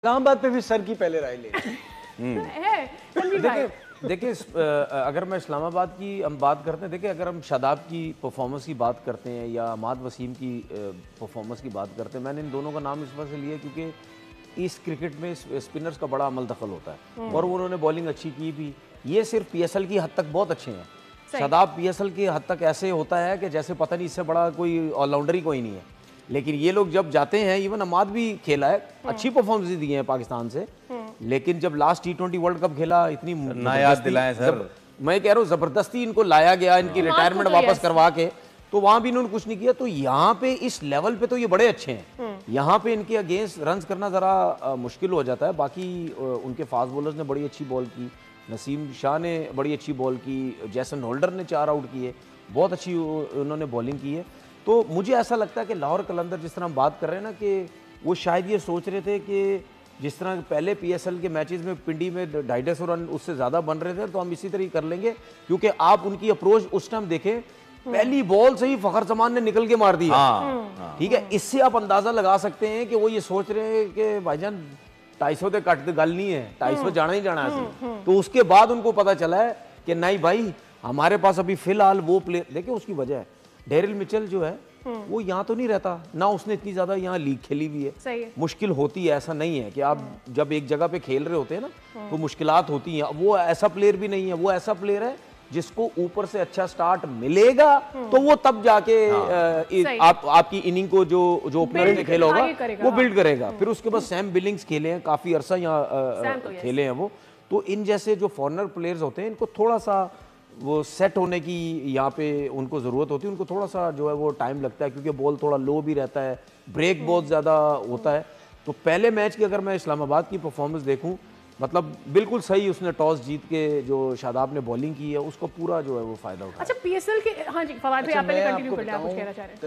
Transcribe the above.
इस्लामाबाद पे भी सर की पहले राय ले देखिए अगर मैं इस्लामाबाद की हम बात करते हैं, देखिए अगर हम शादाब की परफॉर्मेंस की बात करते हैं या अमाद वसीम की परफॉर्मेंस की बात करते हैं, मैंने इन दोनों का नाम इस वजह से लिया क्योंकि इस क्रिकेट में स्पिनर्स का बड़ा अमल दखल होता है और उन्होंने बॉलिंग अच्छी की भी। ये सिर्फ पीएसएल की हद तक बहुत अच्छे हैं। शादाब पीएसएल की हद तक ऐसे होता है कि जैसे पता नहीं इससे बड़ा कोई ऑलराउंडर ही कोई नहीं है, लेकिन ये लोग जब जाते हैं, इवन अमाद भी खेला है, अच्छी परफॉर्मेंस दी है पाकिस्तान से, लेकिन जब लास्ट T20 वर्ल्ड कप खेला इतनी याद दिलाएं सर, मैं कह रहा हूँ जबरदस्ती इनको लाया गया, इनकी रिटायरमेंट वापस करवा के, तो वहां भी इन्होंने कुछ नहीं किया। तो यहाँ पे इस लेवल पे तो ये बड़े अच्छे हैं, यहाँ पे इनके अगेंस्ट रन करना जरा मुश्किल हो जाता है। बाकी उनके फास्ट बॉलर्स ने बड़ी अच्छी बॉल की, नसीम शाह ने बड़ी अच्छी बॉल की, जैसन होल्डर ने 4 आउट किए, बहुत अच्छी उन्होंने बॉलिंग की है। तो मुझे ऐसा लगता है कि लाहौर कलंदर जिस तरह हम बात कर रहे हैं ना, कि वो शायद ये सोच रहे थे कि जिस तरह पहले पीएसएल के मैचेस में पिंडी में 250 रन उससे ज़्यादा बन रहे थे, तो हम इसी तरह कर लेंगे। क्योंकि आप उनकी अप्रोच उस टाइम देखें, पहली बॉल से ही फखर जमान ने निकल के मार दिया। ठीक है, इससे आप अंदाज़ा लगा सकते हैं कि वो ये सोच रहे हैं कि भाईजान 250 तो कट गल नहीं है, 250 जाना ही जाना है। तो उसके बाद उनको पता चला है कि नहीं भाई, हमारे पास अभी फिलहाल वो प्लेयर, देखिए उसकी वजह है डेरिल मिचेल जो है वो यहाँ तो नहीं रहता ना, उसने इतनी ज्यादा यहाँ लीग खेली हुई है। मुश्किल होती है, ऐसा नहीं है कि आप जब एक जगह पे खेल रहे होते हैं ना तो मुश्किलात होती हैं। वो ऐसा प्लेयर भी नहीं है, वो ऐसा प्लेयर है जिसको ऊपर से अच्छा स्टार्ट मिलेगा तो वो तब जाके आपकी इनिंग को जो ओपनर ने खेला होगा वो बिल्ड करेगा। फिर उसके बाद सैम बिलिंग्स खेले हैं, काफी अरसा यहाँ खेले हैं वो। तो इन जैसे जो फॉरनर प्लेयर्स होते हैं, इनको थोड़ा सा वो सेट होने की यहाँ पे उनको ज़रूरत होती है, उनको थोड़ा सा जो है वो टाइम लगता है, क्योंकि बॉल थोड़ा लो भी रहता है, ब्रेक बहुत ज़्यादा होता है। तो पहले मैच की अगर मैं इस्लामाबाद की परफॉर्मेंस देखूं, मतलब बिल्कुल सही, उसने टॉस जीत के जो शादाब ने बॉलिंग की है उसको पूरा जो है वो फायदा उठाया। अच्छा पीएसएल के, हाँ जी फवाद भाई आप पहले कंटिन्यू कर लें, आप कुछ कहना चाह रहे हैं।